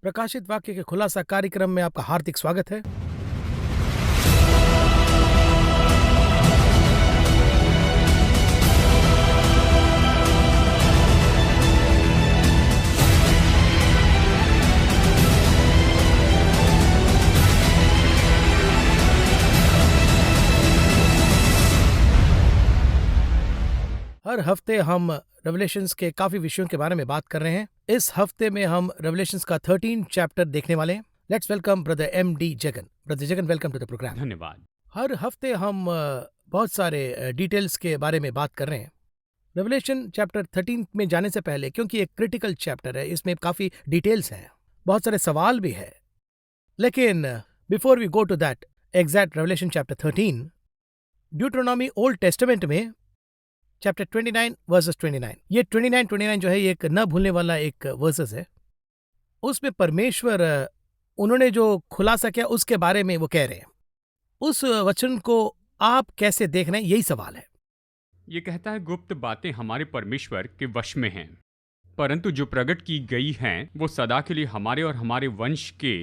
प्रकाशित वाक्य के खुलासा कार्यक्रम में आपका हार्दिक स्वागत है। हर हफ्ते हम रेवलेशंस के काफी विषयों के बारे में बात कर रहे हैं। इस हफ्ते में हम रेवलेशंस का 13 चैप्टर देखने वाले हैं। Let's welcome brother MD. Jagan. Brother Jagan, welcome to the program. धन्यवाद। हर हफ्ते हम बहुत सारे डिटेल्स के बारे में बात कर रहे हैं। रेवलेशन चैप्टर 13 में जाने से पहले, क्योंकि एक क्रिटिकल चैप्टर है, इसमें काफी डिटेल्स हैं, बहुत सारे सवाल भी है, लेकिन before we go to that exact Revelation chapter 13, Deuteronomy Old Testament में चैप्टर 29 वर्सेस 29, ये 29 जो है ये एक न भूलने वाला एक वर्सेस है। उसमें परमेश्वर उन्होंने जो खुलासा किया उसके बारे में वो कह रहे हैं। उस वचन को आप कैसे देख रहे हैं, यही सवाल है। ये कहता है गुप्त बातें हमारे परमेश्वर के वश में हैं, परंतु जो प्रकट की गई हैं वो सदा के लिए हमारे और हमारे वंश के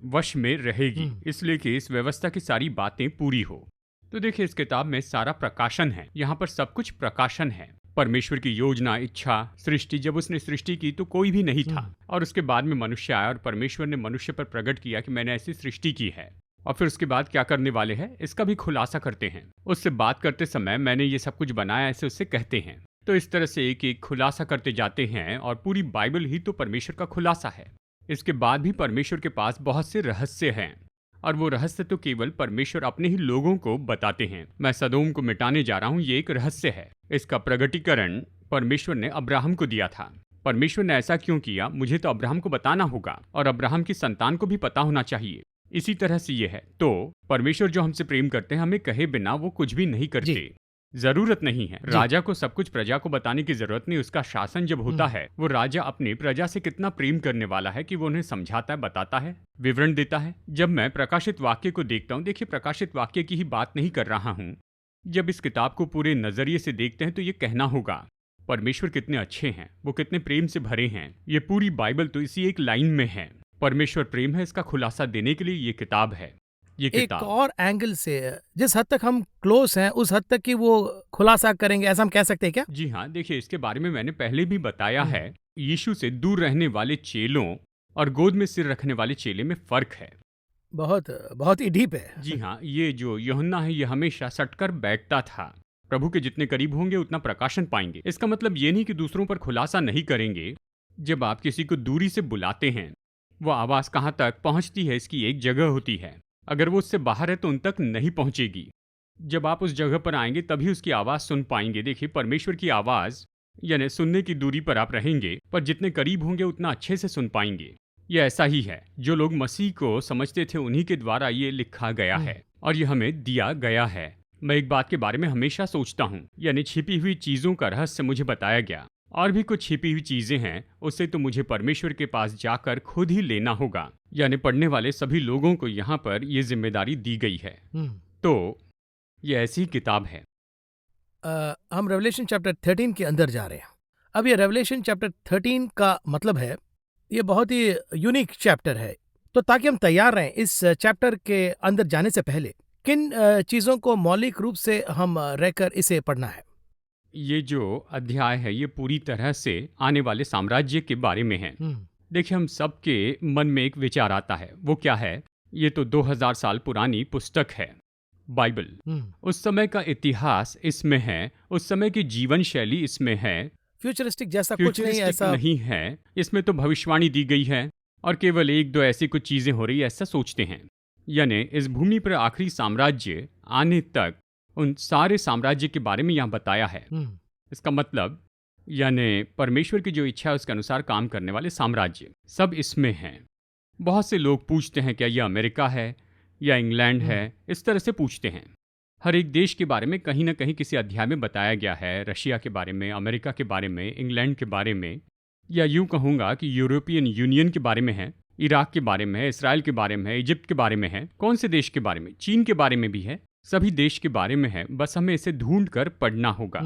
वश में रहेगी, इसलिए कि इस व्यवस्था की सारी बातें पूरी हो। तो देखिए, इस किताब में सारा प्रकाशन है, यहाँ पर सब कुछ प्रकाशन है। परमेश्वर की योजना, इच्छा, सृष्टि, जब उसने सृष्टि की तो कोई भी नहीं था, और उसके बाद में मनुष्य आया और परमेश्वर ने मनुष्य पर प्रकट किया कि मैंने ऐसी सृष्टि की है, और फिर उसके बाद क्या करने वाले हैं इसका भी खुलासा करते हैं। उससे बात करते समय मैंने ये सब कुछ बनाया, ऐसे उससे कहते हैं। तो इस तरह से एक एक खुलासा करते जाते हैं, और पूरी बाइबल ही तो परमेश्वर का खुलासा है। इसके बाद भी परमेश्वर के पास बहुत से रहस्य हैं, और वो रहस्य तो केवल परमेश्वर अपने ही लोगों को बताते हैं। मैं सदोम को मिटाने जा रहा हूँ, ये एक रहस्य है। इसका प्रगटीकरण परमेश्वर ने अब्राहम को दिया था। परमेश्वर ने ऐसा क्यों किया, मुझे तो अब्राहम को बताना होगा, और अब्राहम की संतान को भी पता होना चाहिए। इसी तरह से ये है। तो परमेश्वर जो हमसे प्रेम करते हैं, हमें कहे बिना वो कुछ भी नहीं करते। जरूरत नहीं है राजा को सब कुछ प्रजा को बताने की जरूरत नहीं। उसका शासन जब होता है, वो राजा अपनी प्रजा से कितना प्रेम करने वाला है कि वो उन्हें समझाता है, बताता है, विवरण देता है। जब मैं प्रकाशित वाक्य को देखता हूँ, देखिए प्रकाशित वाक्य की ही बात नहीं कर रहा हूँ। जब इस किताब को पूरे नजरिए से देखते हैं तो ये कहना होगा परमेश्वर कितने अच्छे हैं, वो कितने प्रेम से भरे हैं। ये पूरी बाइबल तो इसी एक लाइन में है, परमेश्वर प्रेम है। इसका खुलासा देने के लिए ये किताब है। एक और एंगल से जिस हद तक हम क्लोज हैं उस हद तक की वो खुलासा करेंगे, ऐसा हम कह सकते हैं क्या? जी हाँ, देखिए इसके बारे में मैंने पहले भी बताया है। यीशु से दूर रहने वाले चेलों और गोद में सिर रखने वाले चेले में फर्क है। बहुत ही डीप है। जी हाँ, ये जो यूहन्ना है ये हमेशा सटकर बैठता था। प्रभु के जितने करीब होंगे उतना प्रकाशन पाएंगे। इसका मतलब ये नहीं कि दूसरों पर खुलासा नहीं करेंगे। जब आप किसी को दूरी से बुलाते हैं, वो आवाज कहाँ तक पहुंचती है इसकी एक जगह होती है। अगर वो उससे बाहर है तो उन तक नहीं पहुंचेगी। जब आप उस जगह पर आएंगे तभी उसकी आवाज सुन पाएंगे। देखिए, परमेश्वर की आवाज यानी सुनने की दूरी पर आप रहेंगे, पर जितने करीब होंगे उतना अच्छे से सुन पाएंगे। ये ऐसा ही है। जो लोग मसीह को समझते थे उन्हीं के द्वारा ये लिखा गया है और ये हमें दिया गया है। मैं एक बात के बारे में हमेशा सोचता हूँ, यानी छिपी हुई चीजों का रहस्य मुझे बताया गया। और भी कुछ छिपी हुई चीजें हैं, उससे तो मुझे परमेश्वर के पास जाकर खुद ही लेना होगा। यानी पढ़ने वाले सभी लोगों को यहाँ पर ये जिम्मेदारी दी गई है। तो ये ऐसी किताब है। हम रेवलेशन चैप्टर 13 के अंदर जा रहे हैं। अब ये रेवलेशन चैप्टर 13 का मतलब है ये बहुत ही यूनिक चैप्टर है। तो ताकि हम तैयार रहें इस चैप्टर के अंदर जाने से पहले, किन चीजों को मौलिक रूप से हम रहकर इसे पढ़ना है? ये जो अध्याय है ये पूरी तरह से आने वाले साम्राज्य के बारे में है। देखिए, हम सबके मन में एक विचार आता है। वो क्या है? ये तो 2000 साल पुरानी पुस्तक है, बाइबल। उस समय का इतिहास इसमें है, उस समय की जीवन शैली इसमें है। फ्यूचरिस्टिक जैसा कुछ नहीं, ऐसा नहीं है। इसमें तो भविष्यवाणी दी गई है और केवल एक दो ऐसी कुछ चीजें हो रही है, ऐसा सोचते हैं। यानी इस भूमि पर आखिरी साम्राज्य आने तक उन सारे साम्राज्य के बारे में यहाँ बताया है। इसका मतलब यानी परमेश्वर की जो इच्छा है उसके अनुसार काम करने वाले साम्राज्य सब इसमें हैं। बहुत से लोग पूछते हैं क्या यह अमेरिका है या इंग्लैंड है, इस तरह से पूछते हैं। हर एक देश के बारे में कहीं ना कहीं किसी अध्याय में बताया गया है। रशिया के बारे में, अमेरिका के बारे में, इंग्लैंड के बारे में, या यूं कहूँगा कि यूरोपियन यूनियन के बारे में है, इराक के बारे में है, इसराइल के बारे में है, इजिप्ट के बारे में है, कौन से देश के बारे में, चीन के बारे में भी है, सभी देश के बारे में है। बस हमें इसे ढूंढ कर पढ़ना होगा।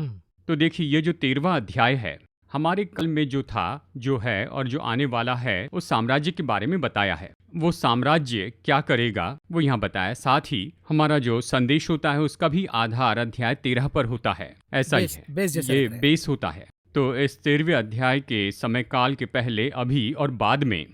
तो देखिए, ये जो 13वां अध्याय है, हमारे कल में जो था, जो है और जो आने वाला है, उस साम्राज्य के बारे में बताया है। वो साम्राज्य क्या करेगा वो यहाँ बताया। साथ ही हमारा जो संदेश होता है उसका भी आधार अध्याय 13 पर होता है। ऐसा ही है, बेस जैसा ये लग रहा है। बेस होता है। तो इस 13वें अध्याय के समय काल के पहले, अभी और बाद में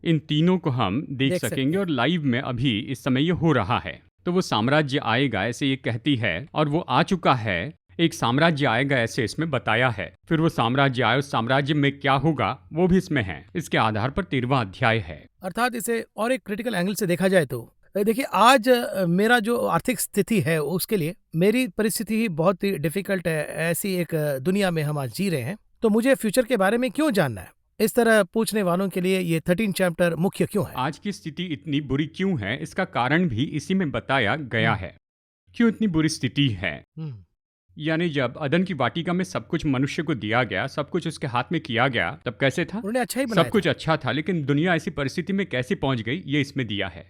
इन तीनों को हम देख सकते सकेंगे। हैं। और लाइव में अभी इस समय ये हो रहा है। तो वो साम्राज्य आएगा ऐसे ये कहती है, और वो आ चुका है। एक साम्राज्य आएगा ऐसे इसमें बताया है। फिर वो साम्राज्य आए, उस साम्राज्य में क्या होगा वो भी इसमें है। इसके आधार पर 13वां अध्याय है। अर्थात इसे और एक क्रिटिकल एंगल से देखा जाए तो देखिए, आज मेरा जो आर्थिक स्थिति है उसके लिए मेरी परिस्थिति ही बहुत ही डिफिकल्ट है। ऐसी एक दुनिया में हम आज जी रहे हैं, तो मुझे फ्यूचर के बारे में क्यों जानना है? इस तरह पूछने वालों के लिए ये 13 चैप्टर मुख्य क्यों है? आज की स्थिति इतनी बुरी क्यों है, इसका कारण भी इसी में बताया गया है। क्यों इतनी बुरी स्थिति है? यानी जब अदन की वाटिका में सब कुछ मनुष्य को दिया गया, सब कुछ उसके हाथ में किया गया, तब कैसे था? उन्होंने अच्छा ही बनाया सब कुछ अच्छा था, लेकिन दुनिया ऐसी परिस्थिति में कैसे पहुंच गई ये इसमें दिया है।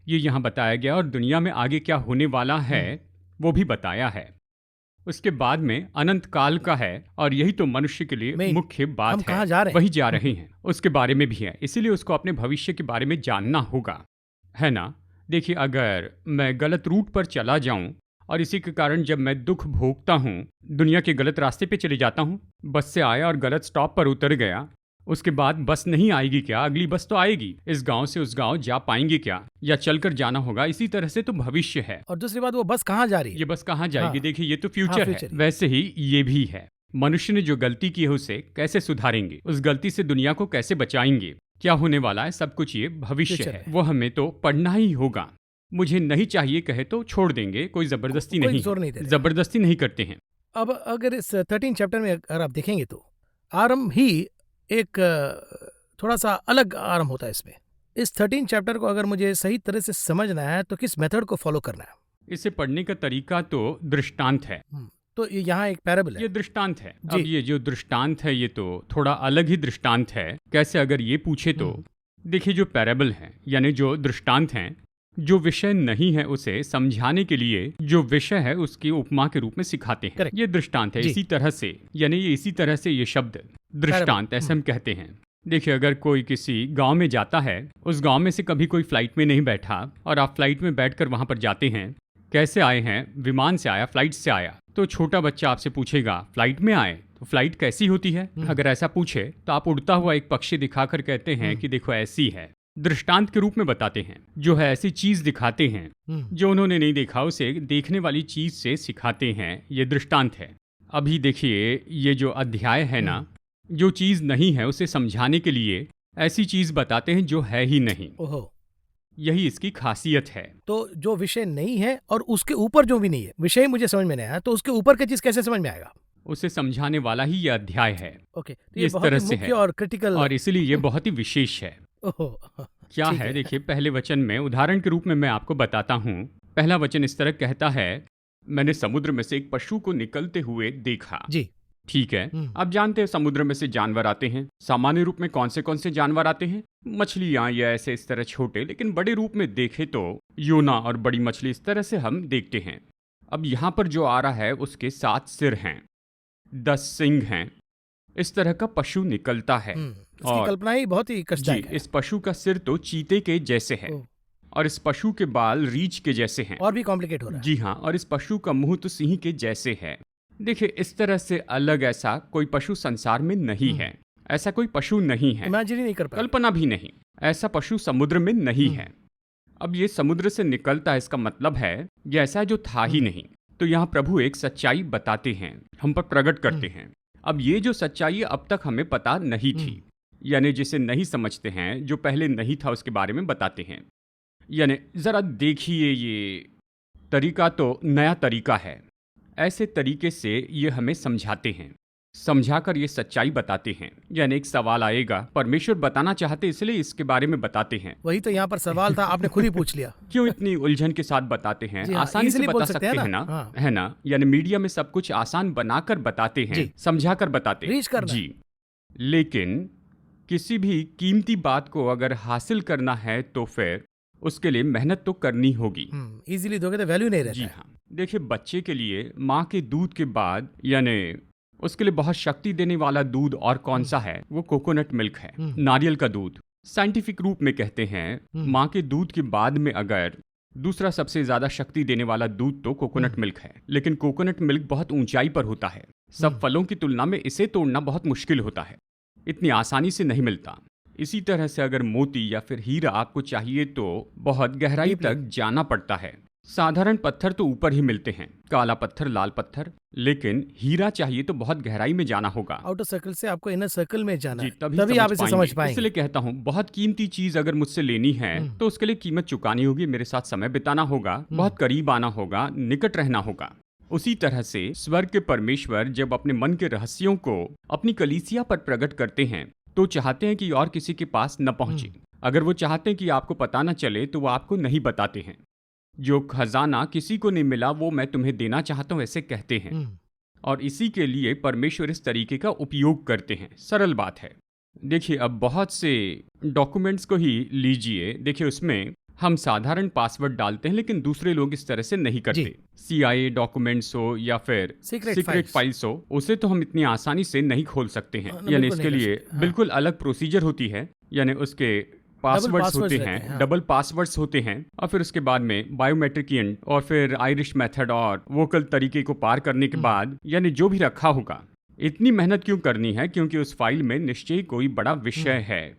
ये यहाँ बताया गया। और दुनिया में आगे क्या होने वाला है वो भी बताया है। उसके बाद में अनंत काल का है, और यही तो मनुष्य के लिए मुख्य हम बात कहाँ है। जा रहे हैं? वही जा रहे हैं, उसके बारे में भी है। इसीलिए उसको अपने भविष्य के बारे में जानना होगा, है ना? देखिए, अगर मैं गलत रूट पर चला जाऊं और इसी के कारण जब मैं दुख भोगता हूं, दुनिया के गलत रास्ते पे चले जाता हूं, बस से आया और गलत स्टॉप पर उतर गया, उसके बाद बस नहीं आएगी क्या? अगली बस तो आएगी। इस गांव से उस गांव जा पाएंगे क्या? या चलकर जाना होगा? इसी तरह से तो भविष्य है। और दूसरी बात, वो बस कहाँ जा रही है? ये बस कहाँ जाएगी? हाँ। देखिए, ये तो फ्यूचर फ्यूचर है। है। वैसे ही ये भी है। मनुष्य ने जो गलती की है उसे कैसे सुधारेंगे, उस गलती से दुनिया को कैसे बचाएंगे, क्या होने वाला है, सब कुछ ये भविष्य फ्यूचर है। है। वो हमें तो पढ़ना ही होगा। मुझे नहीं चाहिए कहे तो छोड़ देंगे, कोई जबरदस्ती कोई नहीं जोर है। नहीं दे रहे। जबरदस्ती नहीं करते हैं। अब अगर इस 13 चैप्टर में अगर आप देखेंगे तो आरंभ ही एक थोड़ा सा अलग आरंभ होता है इसमें। इस 13 चैप्टर को अगर मुझे सही तरह से समझना है तो किस मेथड को फॉलो करना है? इसे पढ़ने का तरीका तो दृष्टांत है। तो ये यहाँ एक पैराबल है। ये दृष्टांत है। जी। अब ये जो दृष्टांत है ये तो थोड़ा अलग ही दृष्टांत है। कैसे? अगर ये पूछे तो देखिए, जो पैराबल है यानी जो दृष्टांत हैं, जो विषय नहीं है उसे समझाने के लिए जो विषय है उसकी उपमा के रूप में सिखाते हैं। Correct. ये दृष्टांत है। जी। इसी तरह से, यानी ये इसी तरह से ये शब्द दृष्टांत ऐसे हम कहते हैं। देखिए, अगर कोई किसी गांव में जाता है, उस गांव में से कभी कोई फ्लाइट में नहीं बैठा, और आप फ्लाइट में बैठकर वहां पर जाते हैं। कैसे आए हैं? विमान से आया, फ्लाइट से आया। तो छोटा बच्चा आपसे पूछेगा, फ्लाइट में आए तो फ्लाइट कैसी होती है? अगर ऐसा पूछे तो आप उड़ता हुआ एक पक्षी दिखाकर कहते हैं कि देखो ऐसी है। दृष्टांत के रूप में बताते हैं। जो है ऐसी चीज दिखाते हैं, जो उन्होंने नहीं देखा उसे देखने वाली चीज से सिखाते हैं। ये दृष्टांत है। अभी देखिए, ये जो अध्याय है ना, जो चीज नहीं है उसे समझाने के लिए ऐसी चीज बताते हैं जो है ही नहीं। ओहो, यही इसकी खासियत है। तो जो विषय नहीं है और उसके ऊपर जो भी नहीं है, विषय मुझे समझ में नहीं आया, तो उसके ऊपर की चीज कैसे समझ में आएगा? उसे समझाने वाला ही ये अध्याय है। ओके, तो ये इस बहुत तरह ही से मुख्य है और क्रिटिकल। और इसीलिए ये बहुत ही विशेष है। ओहो, क्या ठीक है? देखिए, पहले वचन में उदाहरण के रूप में मैं आपको बताता हूँ। पहला वचन इस तरह कहता है, मैंने समुद्र में से एक पशु को निकलते हुए देखा। जी। ठीक है। अब जानते हैं समुद्र में से जानवर आते हैं। सामान्य रूप में कौन से जानवर आते हैं? मछलियां या ऐसे इस तरह छोटे, लेकिन बड़े रूप में देखे तो योना और बड़ी मछली, इस तरह से हम देखते हैं। अब यहाँ पर जो आ रहा है उसके 7 सिर हैं, 10 सींग हैं। इस तरह का पशु निकलता है। इसकी कल्पना ही बहुत ही कष्टदायक है। इस पशु का सिर तो चीते के जैसे है, और इस पशु के बाल रीछ के जैसे हैं। और भी कॉम्प्लिकेट हो रहा है। जी हाँ, और इस पशु का मुंह तो सिंह के जैसे है। देखिए, इस तरह से अलग ऐसा कोई पशु संसार में नहीं है। ऐसा कोई पशु नहीं है। इमेजिन ही नहीं कर पाए। कल्पना भी नहीं। ऐसा पशु समुद्र में नहीं है। अब ये समुद्र से निकलता है, इसका मतलब है ये ऐसा जो था ही नहीं। तो यहाँ प्रभु एक सच्चाई बताते हैं, हम पर प्रकट करते हैं। अब ये जो सच्चाई अब तक हमें पता नहीं थी, यानी जिसे नहीं समझते हैं, जो पहले नहीं था, उसके बारे में बताते हैं। यानी जरा देखिए, ये तरीका तो नया तरीका है। ऐसे तरीके से ये हमें समझाते हैं, समझाकर ये सच्चाई बताते हैं। यानी एक सवाल आएगा, परमेश्वर बताना चाहते इसलिए इसके बारे में बताते हैं। वही तो यहाँ पर सवाल था, आपने खुद ही पूछ लिया। क्यों इतनी उलझन के साथ बताते हैं? हाँ, आसानी से easily बोल बता सकते हैं ना, हाँ। है ना? यानी मीडिया में सब कुछ आसान बनाकर बताते हैं, समझाकर बताते रीच करना। जी। लेकिन किसी भी कीमती बात को अगर हासिल करना है तो फिर उसके लिए मेहनत तो करनी होगी। इजीली दोगे तो वैल्यू नहीं रहता। जी हाँ। देखिए, बच्चे के लिए माँ के दूध के बाद, यानी उसके लिए बहुत शक्ति देने वाला दूध और कौन सा है, वो कोकोनट मिल्क है, नारियल का दूध। साइंटिफिक रूप में कहते हैं माँ के दूध के बाद में अगर दूसरा सबसे ज्यादा शक्ति देने वाला दूध तो कोकोनट मिल्क है। लेकिन कोकोनट मिल्क बहुत ऊंचाई पर होता है, सब फलों की तुलना में इसे तोड़ना बहुत मुश्किल होता है, इतनी आसानी से नहीं मिलता। इसी तरह से अगर मोती या फिर हीरा आपको चाहिए तो बहुत गहराई तक जाना पड़ता है। साधारण पत्थर तो ऊपर ही मिलते हैं, काला पत्थर, लाल पत्थर, लेकिन हीरा चाहिए तो बहुत गहराई में जाना होगा। आउटर सर्कल से आपको इनर सर्कल में जाना जी, है, तभी आप इसे समझ पाएंगे। इसलिए कहता हूँ बहुत कीमती चीज अगर मुझसे लेनी है तो उसके लिए कीमत चुकानी होगी, मेरे साथ समय बिताना होगा, बहुत करीब आना होगा, निकट रहना होगा। उसी तरह से स्वर्ग के परमेश्वर जब अपने मन के रहस्यों को अपनी कलीसिया पर प्रकट करते हैं तो चाहते हैं कि और किसी के पास न पहुंचे। अगर वो चाहते हैं कि आपको पता न चले तो वो आपको नहीं बताते हैं। जो खजाना किसी को नहीं मिला वो मैं तुम्हें देना चाहता हूं, ऐसे कहते हैं। और इसी के लिए परमेश्वर इस तरीके का उपयोग करते हैं। सरल बात है। देखिए, अब बहुत से डॉक्यूमेंट्स को ही लीजिए, देखिए उसमें हम साधारण पासवर्ड डालते हैं लेकिन दूसरे लोग इस तरह से नहीं करते। CIA डॉक्यूमेंट्स हो या फिर सीक्रेट फाइल्स हो, उसे तो हम इतनी आसानी से नहीं खोल सकते हैं। यानी इसके लिए बिल्कुल अलग प्रोसीजर होती है, यानी उसके पासवर्ड्स होते हैं, डबल पासवर्ड्स होते हैं, और फिर उसके बाद में बायोमेट्रिक एंड और फिर आयरिश मेथड और वोकल तरीके को पार करने के बाद यानी जो भी रखा होगा। इतनी मेहनत क्यों करनी है? क्योंकि उस फाइल में निश्चय कोई बड़ा विषय है।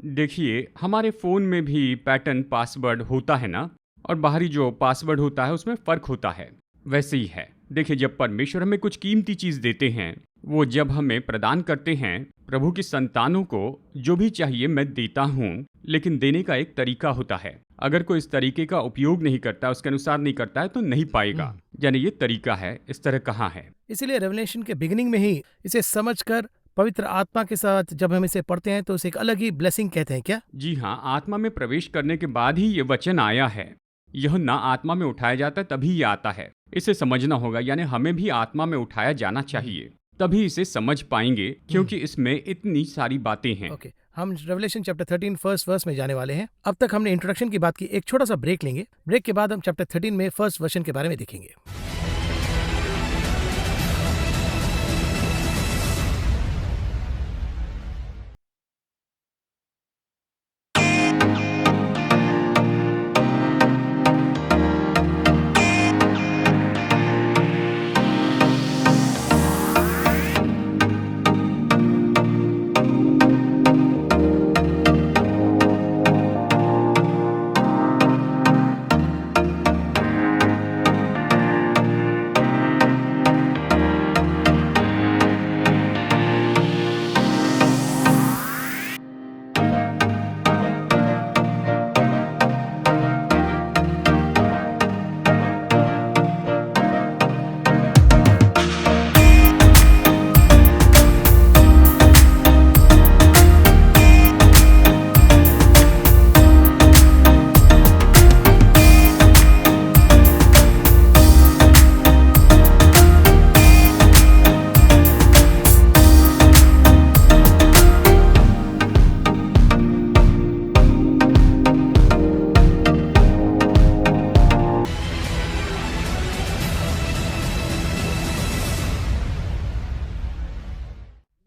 देखिए, हमारे फ़ोन में भी पैटर्न पासवर्ड होता है ना, और बाहरी जो पासवर्ड होता है उसमें फ़र्क होता है। वैसे ही है। देखिए, जब परमेश्वर हमें कुछ कीमती चीज़ देते हैं, वो जब हमें प्रदान करते हैं, प्रभु की संतानों को जो भी चाहिए मैं देता हूँ, लेकिन देने का एक तरीका होता है। अगर कोई इस तरीके का उपयोग नहीं करता, उसके अनुसार नहीं करता है तो नहीं पाएगा। यानी ये तरीका है, इस तरह कहाँ है। इसीलिए रेवलेशन के बिगिनिंग में ही इसे समझकर पवित्र आत्मा के साथ जब हम इसे पढ़ते हैं तो उसे एक अलग ही ब्लेसिंग कहते हैं। क्या? जी हाँ, आत्मा में प्रवेश करने के बाद ही ये वचन आया है। यह ना आत्मा में उठाया जाता है तभी ये आता है। इसे समझना होगा, यानी हमें भी आत्मा में उठाया जाना चाहिए, तभी इसे समझ पाएंगे, क्योंकि इसमें इतनी सारी बातें हैं। ओके, हम रेवलेशन चैप्टर 13 फर्स्ट वर्स में जाने वाले हैं। अब तक हमने इंट्रोडक्शन की बात की, एक छोटा सा ब्रेक लेंगे। ब्रेक के बाद हम चैप्टर 13 में फर्स्ट वर्जन के बारे में देखेंगे।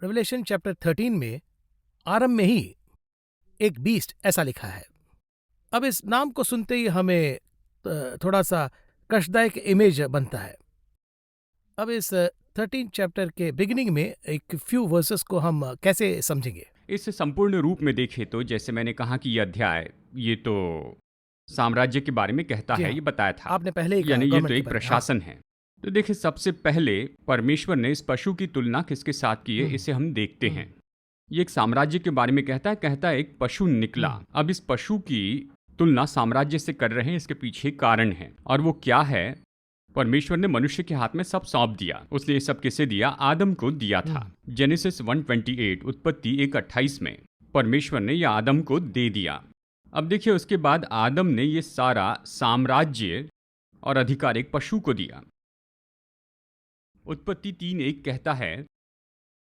रेवलेशन चैप्टर 13 में आरंभ में ही एक बीस्ट ऐसा लिखा है। अब इस नाम को सुनते ही हमें थोड़ा सा कष्टदायक इमेज बनता है। अब इस 13 चैप्टर के बिगिनिंग में एक फ्यू वर्सेस को हम कैसे समझेंगे? इस संपूर्ण रूप में देखें तो जैसे मैंने कहा कि यह अध्याय ये तो साम्राज्य के बारे में कहता है, ये बताया था आपने पहले ही, यानी ये तो एक प्रशासन है। तो देखिए, सबसे पहले परमेश्वर ने इस पशु की तुलना किसके साथ की है, इसे हम देखते हैं। ये एक साम्राज्य के बारे में कहता है एक पशु निकला। अब इस पशु की तुलना साम्राज्य से कर रहे हैं, इसके पीछे कारण है, और वो क्या है? परमेश्वर ने मनुष्य के हाथ में सब सौंप दिया। उसने ये सब किसे दिया? आदम को दिया था। जेनेसिस 1:28, उत्पत्ति 1:28 में परमेश्वर ने यह आदम को दे दिया। अब देखिए, उसके बाद आदम ने ये सारा साम्राज्य और अधिकार एक पशु को दिया। उत्पत्ति 3:1 कहता है,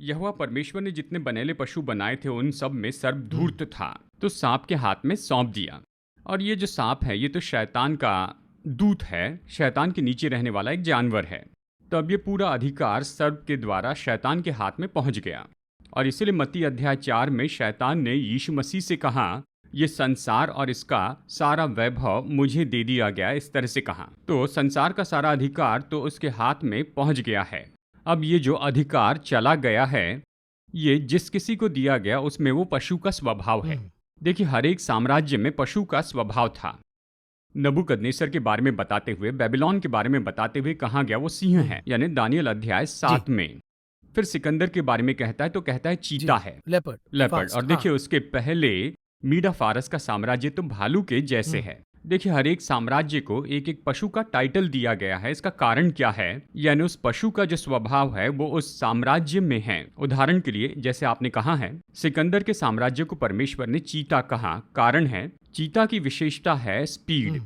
यहोवा परमेश्वर ने जितने बनेले पशु बनाए थे उन सब में सर्वधूर्त था, तो सांप के हाथ में सौंप दिया। और ये जो सांप है ये तो शैतान का दूत है, शैतान के नीचे रहने वाला एक जानवर है। तब ये पूरा अधिकार सर्प के द्वारा शैतान के हाथ में पहुंच गया। और इसीलिए मत्ती अध्याय 4 में शैतान ने यीशु मसीह से कहा, ये संसार और इसका सारा वैभव मुझे दे दिया गया, इस तरह से कहा। तो संसार का सारा अधिकार तो उसके हाथ में पहुंच गया है। अब ये जो अधिकार चला गया है, ये जिस किसी को दिया गया उसमें वो पशु का स्वभाव है। देखिए, हर एक साम्राज्य में पशु का स्वभाव था। नबूकदनेस्सर के बारे में बताते हुए, बेबीलोन के बारे में बताते हुए कहा गया वो सिंह है, यानी दानियल अध्याय 7 में। फिर सिकंदर के बारे में कहता है तो कहता है चीता है, लेपर्ड। और देखिए उसके पहले मीडा फारस का साम्राज्य तो भालू के जैसे है। देखिए, हर एक साम्राज्य को एक एक पशु का टाइटल दिया गया है। इसका कारण क्या है? यानी उस पशु का जो स्वभाव है वो उस साम्राज्य में है। उदाहरण के लिए, जैसे आपने कहा है, सिकंदर के साम्राज्य को परमेश्वर ने चीता कहा। कारण है, चीता की विशेषता है स्पीड।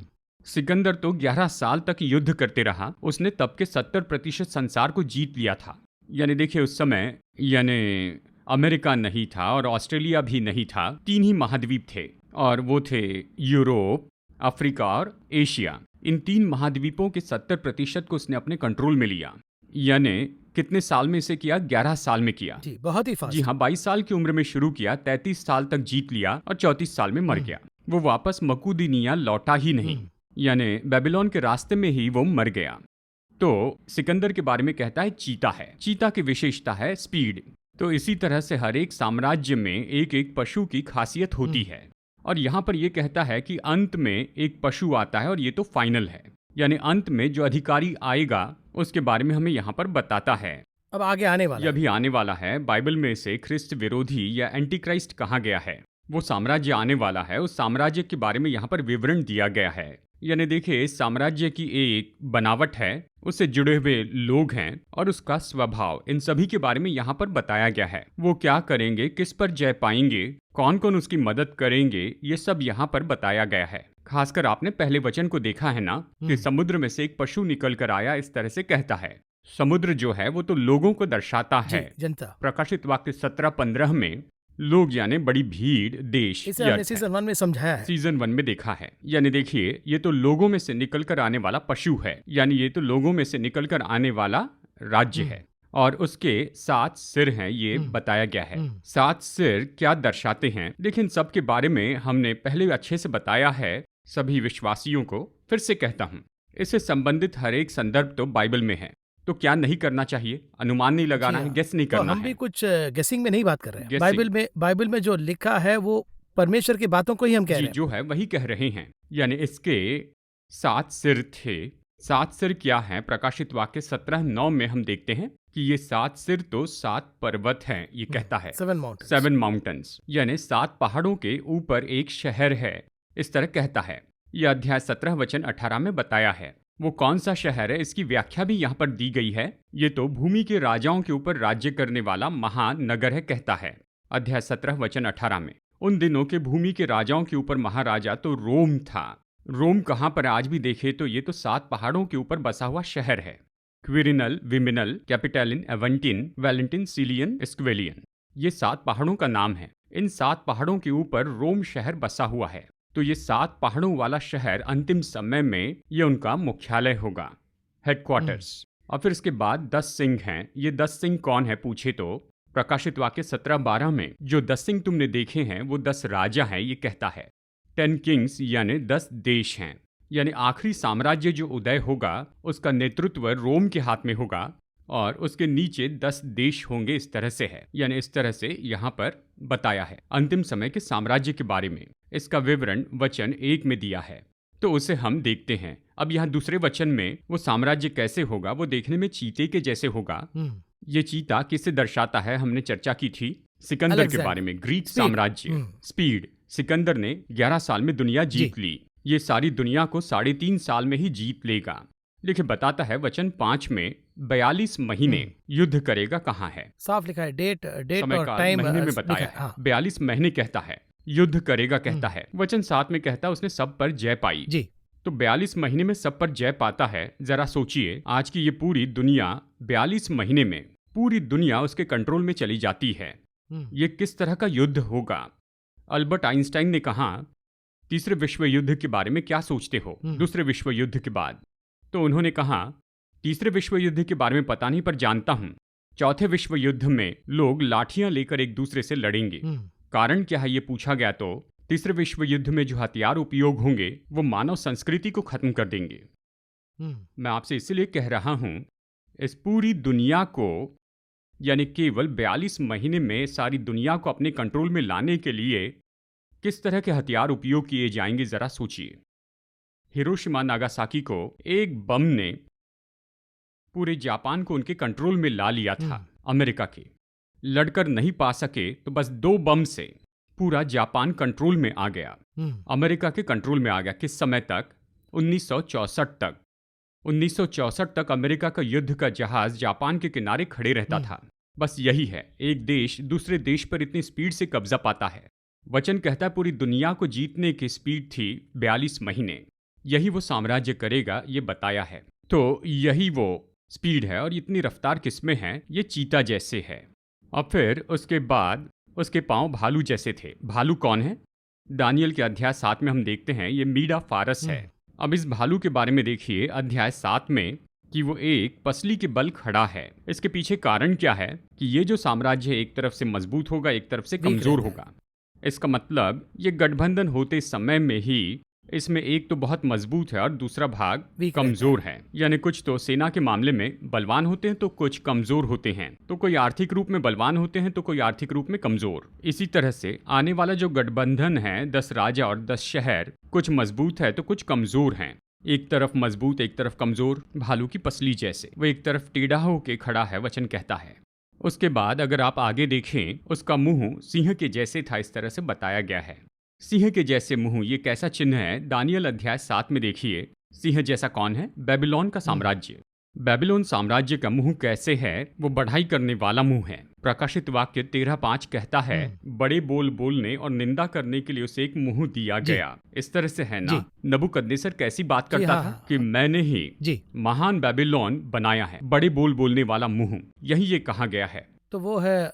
सिकंदर तो 11 साल तक युद्ध करते रहा। उसने तब के 70% संसार को जीत लिया था। यानी देखिए, उस समय यानी अमेरिका नहीं था और ऑस्ट्रेलिया भी नहीं था। 3 ही महाद्वीप थे, और वो थे यूरोप, अफ्रीका और एशिया। इन 3 महाद्वीपों के 70% को उसने अपने कंट्रोल में लिया। यानी कितने साल में इसे किया? 11 साल में किया। जी, बहुत ही फास्ट। जी हाँ, 22 साल की उम्र में शुरू किया, 33 साल तक जीत लिया और 34 साल में मर गया। वो वापस मकूदिनिया लौटा ही नहीं, यानी बेबीलोन के रास्ते में ही वो मर गया। तो सिकंदर के बारे में कहता है चीता है। चीता की विशेषता है स्पीड। तो इसी तरह से हर एक साम्राज्य में एक एक पशु की खासियत होती है। और यहाँ पर यह कहता है कि अंत में एक पशु आता है, और ये तो फाइनल है। यानी अंत में जो अधिकारी आएगा उसके बारे में हमें यहाँ पर बताता है। अब आगे आने वाला, यह भी आने वाला है। बाइबल में इसे ख्रिस्त विरोधी या एंटी क्राइस्ट कहा गया है। वो साम्राज्य आने वाला है, उस साम्राज्य के बारे में यहाँ पर विवरण दिया गया है। यानी देखिए, इस साम्राज्य की एक बनावट है, उससे जुड़े हुए लोग हैं और उसका स्वभाव, इन सभी के बारे में यहाँ पर बताया गया है। वो क्या करेंगे, किस पर जय पाएंगे, कौन कौन उसकी मदद करेंगे, ये सब यहाँ पर बताया गया है। खासकर आपने पहले वचन को देखा है ना, कि समुद्र में से एक पशु निकल कर आया, इस तरह से कहता है। समुद्र जो है वो तो लोगों को दर्शाता है। जनता। प्रकाशित वाक्य 17-15 में लोग यानी बड़ी भीड़, देश। इसे हमने सीजन 1 में समझाया है, सीजन 1 में देखा है। यानी देखिए, ये तो लोगों में से निकल कर आने वाला पशु है, यानी ये तो लोगों में से निकल कर आने वाला राज्य है। और उसके 7 सिर हैं, ये बताया गया है। 7 सिर क्या दर्शाते हैं? देखिए, इन सब के बारे में हमने पहले अच्छे से बताया है सभी विश्वासियों को। फिर से कहता हूँ, इससे संबंधित हर एक संदर्भ तो बाइबल में है। तो क्या नहीं करना चाहिए? अनुमान नहीं लगाना है, गेस नहीं करना है। हम भी कुछ गेसिंग में नहीं बात कर रहे हैं। बाइबल में जो लिखा है वो परमेश्वर की बातों को ही हम कह रहे हैं। जो है वही कह रहे हैं। यानी इसके 7 सिर थे। 7 सिर क्या है? प्रकाशित वाक्य 17:9 में हम देखते हैं कि ये 7 सिर तो 7 पर्वत हैं, ये कहता है। 7 माउंटेन्स, यानी 7 पहाड़ों के ऊपर एक शहर है, इस तरह कहता है। यह अध्याय 17 वचन 18 में बताया है। वो कौन सा शहर है, इसकी व्याख्या भी यहाँ पर दी गई है। ये तो भूमि के राजाओं के ऊपर राज्य करने वाला महानगर है, कहता है अध्याय 17 वचन 18 में। उन दिनों के भूमि के राजाओं के ऊपर महाराजा तो रोम था। रोम कहाँ पर आज भी देखे तो ये तो 7 पहाड़ों के ऊपर बसा हुआ शहर है। क्विरिनल, विमिनल, कैपिटलिन, एवेंटिन, वैलेंटिन, सिलियन, स्क्वेलियन, ये 7 पहाड़ों का नाम है। इन 7 पहाड़ों के ऊपर रोम शहर बसा हुआ है। तो ये 7 पहाड़ों वाला शहर अंतिम समय में ये उनका मुख्यालय होगा, हेडक्वार्टर्स। और फिर इसके बाद 10 सिंह हैं। ये 10 सिंह कौन है पूछे तो प्रकाशित वाक्य 17-12 में जो 10 सिंह तुमने देखे हैं वो 10 राजा हैं, ये कहता है। 10 किंग्स यानी 10 देश हैं। यानी आखिरी साम्राज्य जो उदय होगा उसका नेतृत्व रोम के हाथ में होगा और उसके नीचे 10 देश होंगे, इस तरह से है। यानी इस तरह से यहाँ पर बताया है अंतिम समय के साम्राज्य के बारे में। इसका विवरण वचन 1 में दिया है, तो उसे हम देखते हैं। अब यहाँ दूसरे वचन में वो साम्राज्य कैसे होगा, वो देखने में चीते के जैसे होगा। ये चीता किसे दर्शाता है? हमने चर्चा की थी सिकंदर के बारे में, ग्रीक साम्राज्य। स्पीड, सिकंदर ने 11 साल में दुनिया जीत ली। ये सारी दुनिया को 3.5 साल में ही जीत लेगा। लेकिन बताता है वचन 5 में 42 महीने युद्ध करेगा। कहाँ है? साफ लिखा है, डेट समय और का टाइम महीने में बताया है। 42 महीने कहता है युद्ध करेगा, कहता है। वचन 7 में कहता है उसने सब पर जय पाई जी। तो 42 महीने में सब पर जय पाता है। जरा सोचिए, आज की ये पूरी दुनिया 42 महीने में पूरी दुनिया उसके कंट्रोल में चली जाती है। ये किस तरह का युद्ध होगा? अल्बर्ट आइंस्टाइन ने कहा, तीसरे विश्व युद्ध के बारे में क्या सोचते हो दूसरे विश्व युद्ध के बाद? तो उन्होंने कहा तीसरे विश्व युद्ध के बारे में पता नहीं, पर जानता हूं चौथे विश्व युद्ध में लोग लाठियां लेकर एक दूसरे से लड़ेंगे। कारण क्या है ये पूछा गया तो तीसरे विश्व युद्ध में जो हथियार उपयोग होंगे वो मानव संस्कृति को खत्म कर देंगे। मैं आपसे इसलिए कह रहा हूं, इस पूरी दुनिया को यानी केवल 42 महीने में सारी दुनिया को अपने कंट्रोल में लाने के लिए किस तरह के हथियार उपयोग किए जाएंगे जरा सोचिए। हिरोशिमा नागासाकी को एक बम ने पूरे जापान को उनके कंट्रोल में ला लिया था। अमेरिका के लड़कर नहीं पा सके तो बस 2 बम से पूरा जापान कंट्रोल में आ गया, अमेरिका के कंट्रोल में आ गया। किस समय तक? 1964 तक। 1964 तक अमेरिका का युद्ध का जहाज जापान के किनारे खड़े रहता था। बस यही है, एक देश दूसरे देश पर इतनी स्पीड से कब्जा पाता है। वचन कहता है पूरी दुनिया को जीतने की स्पीड थी 42 महीने। यही वो साम्राज्य करेगा, ये बताया है। तो यही वो स्पीड है और इतनी रफ्तार किसमें है? ये चीता जैसे है। और फिर उसके बाद उसके पांव भालू जैसे थे। भालू कौन है? दानियल के अध्याय 7 में हम देखते हैं ये मीडा फारस है। अब इस भालू के बारे में देखिए अध्याय 7 में कि वो एक पसली के बल खड़ा है। इसके पीछे कारण क्या है कि ये जो साम्राज्य है एक तरफ से मजबूत होगा, एक तरफ से कमजोर होगा। इसका मतलब ये गठबंधन होते समय में ही इसमें एक तो बहुत मजबूत है और दूसरा भाग कमजोर है। यानी कुछ तो सेना के मामले में बलवान होते हैं तो कुछ कमजोर होते हैं। तो कोई आर्थिक रूप में बलवान होते हैं तो कोई आर्थिक रूप में कमजोर। इसी तरह से आने वाला जो गठबंधन है 10 राजा और 10 शहर, कुछ मजबूत है तो कुछ कमजोर हैं। एक तरफ मजबूत एक तरफ कमजोर, भालू की पसली जैसे। वो एक तरफ टेढ़ा होके खड़ा है, वचन कहता है। उसके बाद अगर आप आगे देखें उसका मुंह सिंह के जैसे था, इस तरह से बताया गया है। सिंह के जैसे मुंह, ये कैसा चिन्ह है? दानियल अध्याय 7 में देखिए। सिंह जैसा कौन है? बेबीलोन का साम्राज्य। बेबीलोन साम्राज्य का मुंह कैसे है? वो बढ़ाई करने वाला मुंह है। प्रकाशित वाक्य 13:5 कहता है बड़े बोल बोलने और निंदा करने के लिए उसे एक मुंह दिया गया। इस तरह से है ना। नबूकदनेस्सर कैसी बात करता था कि मैंने ही महान बेबीलोन बनाया है, बड़े बोल बोलने वाला मुंह। यही ये कहा गया है। तो वो है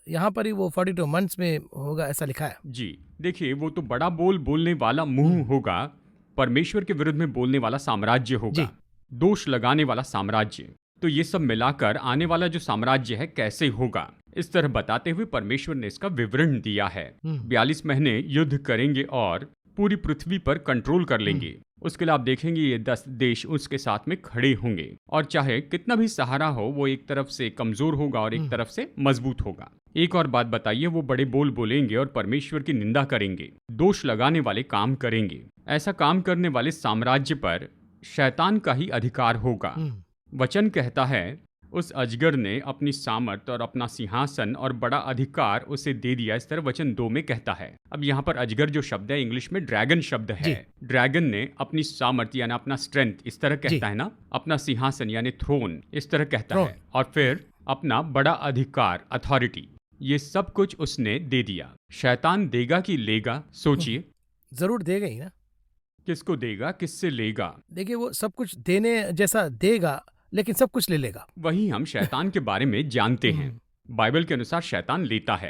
यहाँ पर ही वो 42 मंथ्स में होगा, ऐसा लिखा है। जी देखिए, वो तो बड़ा बोल बोलने वाला मुंह होगा, परमेश्वर के विरुद्ध में बोलने वाला साम्राज्य होगा, दोष लगाने वाला साम्राज्य। तो ये सब मिलाकर आने वाला जो साम्राज्य है कैसे होगा, इस तरह बताते हुए परमेश्वर ने इसका विवरण दिया है। 42 महीने युद्ध करेंगे और पूरी पृथ्वी पर कंट्रोल कर लेंगे। उसके लिए आप देखेंगे ये 10 देश उसके साथ में खड़े होंगे और चाहे कितना भी सहारा हो वो एक तरफ से कमजोर होगा और एक तरफ से मजबूत होगा। एक और बात बताइए, वो बड़े बोल बोलेंगे और परमेश्वर की निंदा करेंगे, दोष लगाने वाले काम करेंगे। ऐसा काम करने वाले साम्राज्य पर शैतान का ही अधिकार होगा। वचन कहता है उस अजगर ने अपनी सामर्थ और अपना सिंहासन और बड़ा अधिकार उसे दे दिया। इस तरह वचन 2 में कहता है। अब यहाँ पर अजगर जो शब्द है इंग्लिश में ड्रैगन शब्द है। ड्रैगन ने अपनी सामर्थ यानी अपना स्ट्रेंथ, इस तरह कहता है ना, अपना सिंहासन यानी थ्रोन, इस तरह कहता है, और फिर अपना बड़ा अधिकार, अथॉरिटी, ये सब कुछ उसने दे दिया। शैतान देगा कि लेगा? सोचिए। जरूर देगा ही ना। किसको देगा, किससे लेगा? देखिए वो सब कुछ देने जैसा देगा लेकिन सब कुछ ले लेगा। वही हम शैतान के बारे में जानते हैं। बाइबल के अनुसार शैतान लेता है।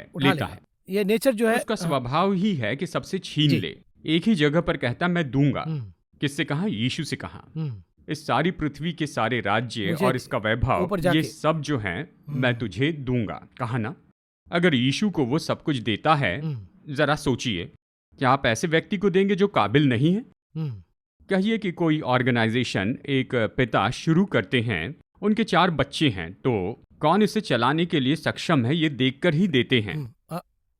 ये नेचर जो है, उसका स्वभाव ही है कि सबसे छीन ले। एक ही जगह पर कहता मैं दूंगा। किससे कहा? यीशु से कहा। इस सारी पृथ्वी के सारे राज्य और इसका वैभव, ये सब जो है मैं तुझे दूंगा, कहा ना। अगर यीशु को वो सब कुछ देता है, जरा सोचिए, क्या आप ऐसे व्यक्ति को देंगे जो काबिल नहीं है? कहिए कि कोई ऑर्गेनाइजेशन, एक पिता शुरू करते हैं, उनके 4 बच्चे हैं, तो कौन इसे चलाने के लिए सक्षम है ये देखकर ही देते हैं,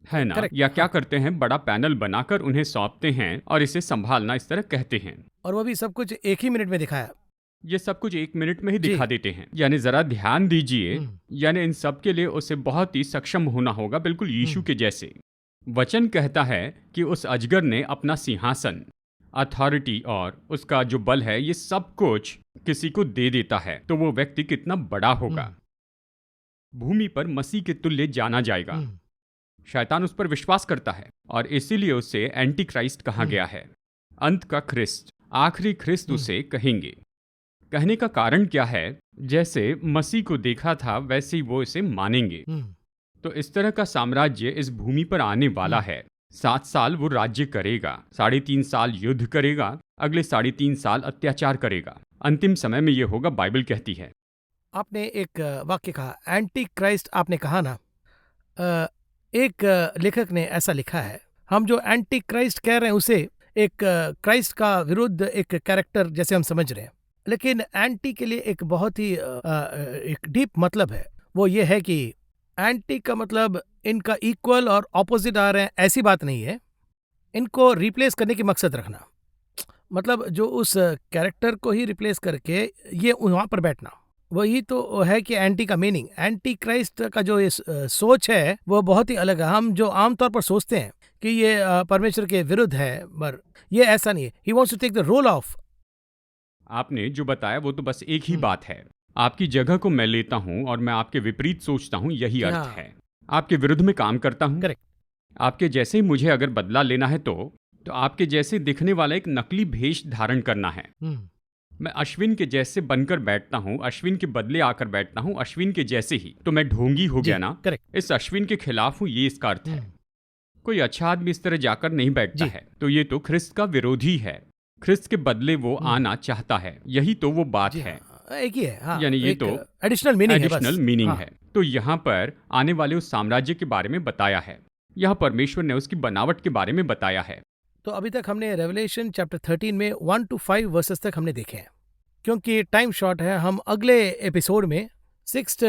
है ना। या क्या करते हैं, बड़ा पैनल बनाकर उन्हें सौंपते हैं और इसे संभालना, इस तरह कहते हैं। और वो भी सब कुछ एक ही मिनट में दिखाया। ये सब कुछ 1 मिनट में ही दिखा देते हैं। यानी जरा ध्यान दीजिए, यानी इन सब के लिए उसे बहुत ही सक्षम होना होगा, बिल्कुल यीशु के जैसे। वचन कहता है कि उस अजगर ने अपना सिंहासन, अथॉरिटी और उसका जो बल है, ये सब कुछ किसी को दे देता है। तो वो व्यक्ति कितना बड़ा होगा। भूमि पर मसीह के तुल्य जाना जाएगा। शैतान उस पर विश्वास करता है और इसीलिए उसे एंटी क्राइस्ट कहा गया है। अंत का ख्रिस्त, आखिरी ख्रिस्त उसे कहेंगे। कहने का कारण क्या है? जैसे मसीह को देखा था वैसे ही वो इसे मानेंगे। तो इस तरह का साम्राज्य इस भूमि पर आने वाला है। 7 साल वो राज्य करेगा, 3.5 साल युद्ध करेगा अगले 3.5 साल अत्याचार करेगा। अंतिम समय में ये होगा, बाइबल कहती है। आपने एक वाक्य कहा, एंटी क्राइस्ट आपने कहा ना। एक लेखक ने ऐसा लिखा है, हम जो एंटी क्राइस्ट कह रहे हैं उसे एक क्राइस्ट का विरुद्ध एक कैरेक्टर जैसे हम समझ रहे हैं, लेकिन एंटी के लिए एक बहुत ही एक डीप मतलब है। वो ये है कि एंटी का मतलब इनका इक्वल और ऑपोजिट आ रहे हैं, ऐसी बात नहीं है। इनको रिप्लेस करने की मकसद रखना, मतलब जो उस कैरेक्टर को ही रिप्लेस करके ये वहाँ पर बैठना, वही तो है कि एंटी का मीनिंग। एंटी क्राइस्ट का जो ये सोच है वो बहुत ही अलग है। हम जो आमतौर पर सोचते हैं कि ये परमेश्वर के विरुद्ध है, पर ये ऐसा नहीं है। He wants to take the role of. आपने जो बताया वो तो बस एक ही बात है। आपकी जगह को मैं लेता हूँ और मैं आपके विपरीत सोचता हूँ, यही अर्थ हाँ। है। आपके विरुद्ध में काम करता हूँ। करेक्ट। आपके जैसे ही मुझे अगर बदला लेना है तो आपके जैसे दिखने वाला एक नकली भेष धारण करना है। मैं अश्विन के जैसे बनकर बैठता हूँ, अश्विन के बदले आकर बैठता हूँ, अश्विन के जैसे ही, तो मैं ढोंगी हो गया ना। करेक्ट। इस अश्विन के खिलाफ हूँ, ये इसका अर्थ है। कोई अच्छा आदमी इस तरह जाकर नहीं बैठता है, तो ये तो ख्रिस्त का विरोधी है। ख्रिस्त के बदले वो आना चाहता है, यही तो वो बात है। एक ही है, हाँ, यानी ये तो एडिशनल मीनिंग है। तो यहाँ पर आने वाले उस साम्राज्य के बारे में बताया है। यहाँ परमेश्वर ने उसकी बनावट के बारे में बताया है। तो अभी तक हमने रेवलेशन चैप्टर 13 में 1 to 5 वर्सेस तक हमने देखे हैं। क्योंकि टाइम शॉर्ट है, हम अगले एपिसोड में 6th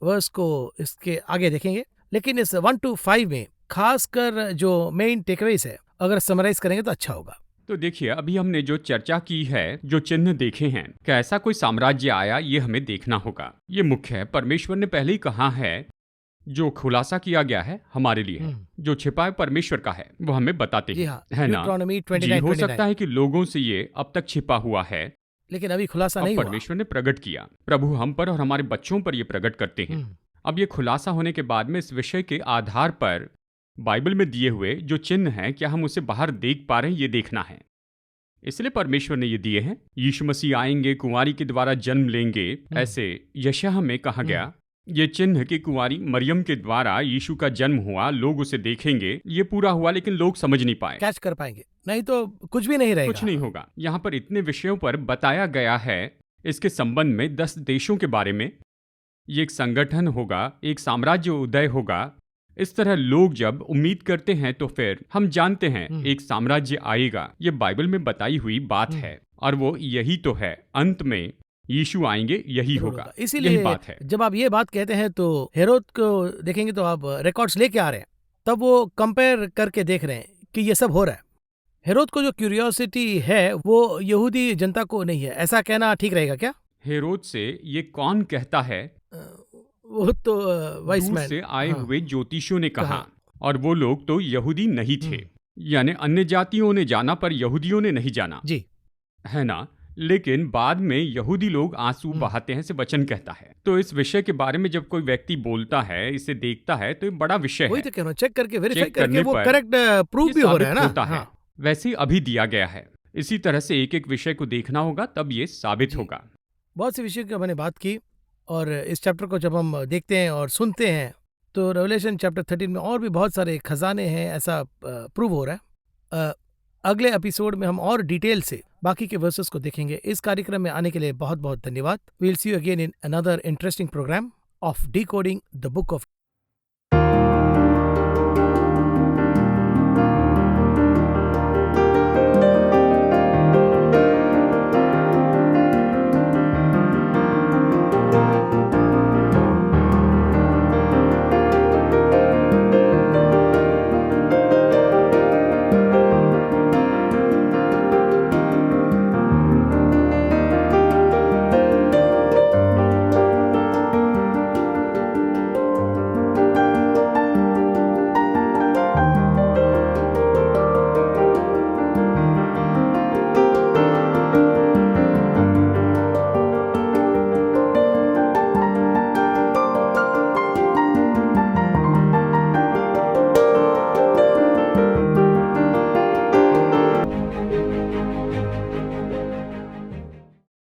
वर्स को इसके आगे देखेंगे। लेकिन इस 1 to 5 में खासकर जो मेन टेकअवेज है, अगर समराइज करेंगे तो अच्छा होगा। तो देखिए, अभी हमने जो चर्चा की है, जो चिन्ह देखे हैं, कैसा कोई साम्राज्य आया, ये हमें देखना होगा। ये मुख्य है। परमेश्वर ने पहले ही कहा है, जो खुलासा किया गया है हमारे लिए है, जो छिपा है परमेश्वर का है, वो हमें बताते हैं, है ना। जी, हो सकता है कि लोगों से ये अब तक छिपा हुआ है, लेकिन अभी खुलासा नहीं हुआ। परमेश्वर ने प्रकट किया। प्रभु हम पर और हमारे बच्चों पर ये प्रकट करते हैं। अब ये खुलासा होने के बाद में इस विषय के आधार पर बाइबल में दिए हुए जो चिन्ह हैं, क्या हम उसे बाहर देख पा रहे हैं, ये देखना है। इसलिए परमेश्वर ने ये दिए हैं। यीशु मसीह आएंगे, कुंवारी के द्वारा जन्म लेंगे, ऐसे यशायाह में कहा गया। ये चिन्ह कि कुंवारी मरियम के द्वारा यीशु का जन्म हुआ, लोग उसे देखेंगे, ये पूरा हुआ, लेकिन लोग समझ नहीं पाए, कैच कर पाएंगे नहीं, तो कुछ भी नहीं रहेगा, कुछ नहीं होगा। यहाँ पर इतने विषयों पर बताया गया है। इसके संबंध में 10 देशों के बारे में, ये एक संगठन होगा, एक साम्राज्य उदय होगा। इस तरह लोग जब उम्मीद करते हैं तो फिर हम जानते हैं एक साम्राज्य आएगा। ये बाइबल में बताई हुई बात है, और वो यही तो है। अंत में यीशु आएंगे, यही होगा। इसीलिए बात है। जब आप ये बात कहते हैं तो हेरोद को देखेंगे तो आप रिकॉर्ड्स लेके आ रहे हैं, तब वो कंपेयर करके देख रहे हैं कि ये सब हो रहा है। हेरोद को जो क्यूरियोसिटी है वो यहूदी जनता को नहीं है, ऐसा कहना ठीक रहेगा क्या? हेरोद से ये कौन कहता है? वो तो दूर से आए हुए ज्योतिषियों ने कहा, और वो लोग तो यहूदी नहीं थे। यानी अन्य जातियों ने जाना पर यहूदियों ने नहीं जाना, जी, है ना। लेकिन बाद में यहूदी लोग आंसू बहाते हैं, से वचन कहता है। तो इस विषय के बारे में जब कोई व्यक्ति बोलता है, इसे देखता है, तो ये बड़ा विषय वही है। तो कह रहा हूं, चेक करके वेरीफाई चेक करने करके वो पर करेक्ट प्रूव भी हो रहा है ना। होता है। वैसे ही अभी दिया गया है। इसी तरह से एक एक विषय को देखना होगा, तब ये साबित होगा। बहुत से विषयों की मैंने बात की, और इस चैप्टर को जब हम देखते हैं और सुनते हैं तो रेवलेशन चैप्टर 13 में और भी बहुत सारे खजाने हैं, ऐसा प्रूव हो रहा है। अगले एपिसोड में हम और डिटेल से बाकी के वर्सेस को देखेंगे। इस कार्यक्रम में आने के लिए बहुत बहुत धन्यवाद। We will see you again in another interesting program of decoding the book of